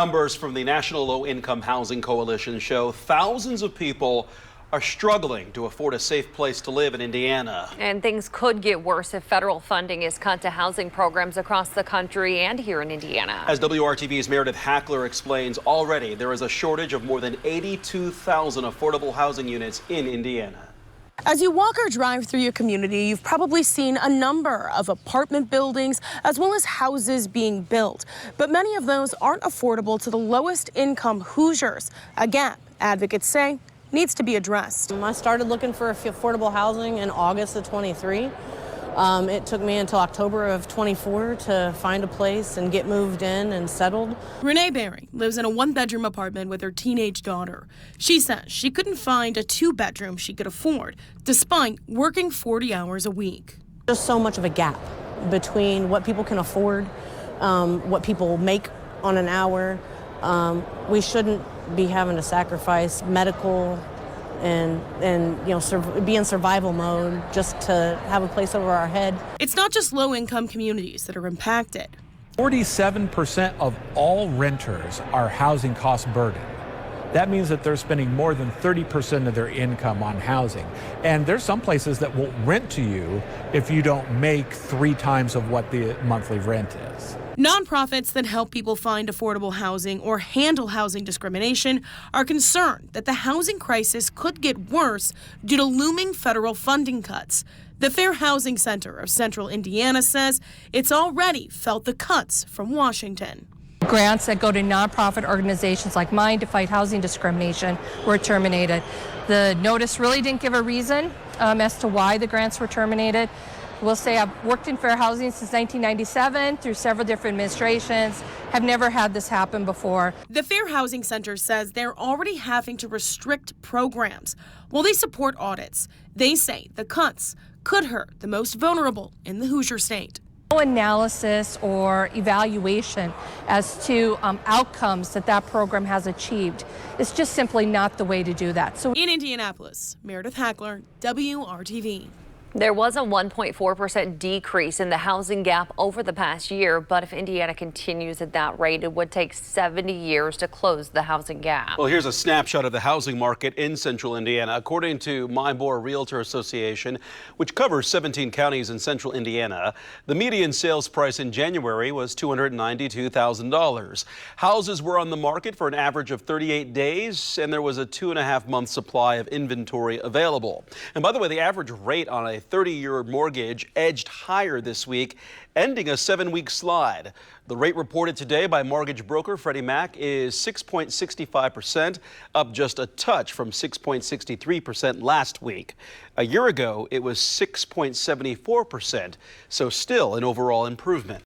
Numbers from the National Low Income Housing Coalition show thousands of people are struggling to afford a safe place to live in Indiana. And things could get worse if federal funding is cut to housing programs across the country and here in Indiana. As WRTV's Meredith Hackler explains, already there is a shortage of more than 82,000 affordable housing units in Indiana. As you walk or drive through your community, you've probably seen a number of apartment buildings as well as houses being built. But many of those aren't affordable to the lowest income Hoosiers, a gap advocates say needs to be addressed. I started looking for affordable housing in August of 23. It took me until October of 24 to find a place and get moved in and settled. Renee Berry lives in a one-bedroom apartment with her teenage daughter. She says she couldn't find a two-bedroom she could afford, despite working 40 hours a week. There's so much of a gap between what people can afford, what people make on an hour. We shouldn't be having to sacrifice medical and be in survival mode just to have a place over our head. It's not just low-income communities that are impacted. 47% of all renters are housing cost burdened. That means that they're spending more than 30% of their income on housing. And there's some places that won't rent to you if you don't make 3 times of what the monthly rent is. Nonprofits that help people find affordable housing or handle housing discrimination are concerned that the housing crisis could get worse due to looming federal funding cuts. The Fair Housing Center of Central Indiana says it's already felt the cuts from Washington. Grants that go to nonprofit organizations like mine to fight housing discrimination were terminated. The notice really didn't give a reason as to why the grants were terminated. We'll say I've worked in fair housing since 1997 through several different administrations, have never had this happen before. The Fair Housing Center says they're already having to restrict programs. While they support audits, they say the cuts could hurt the most vulnerable in the Hoosier state. No analysis or evaluation as to outcomes that program has achieved. It's just simply not the way to do that. So in Indianapolis, Meredith Hackler, WRTV. There was a 1.4% decrease in the housing gap over the past year, but if Indiana continues at that rate, it would take 70 years to close the housing gap. Well, here's a snapshot of the housing market in central Indiana. According to MyBor Realtor Association, which covers 17 counties in central Indiana, the median sales price in January was $292,000. Houses were on the market for an average of 38 days, and there was a 2.5-month supply of inventory available. And by the way, the average rate on a 30-year mortgage edged higher this week, ending a 7-week slide. The rate reported today by mortgage broker Freddie Mac is 6.65%, up just a touch from 6.63% last week. A year ago, it was 6.74%, so still an overall improvement.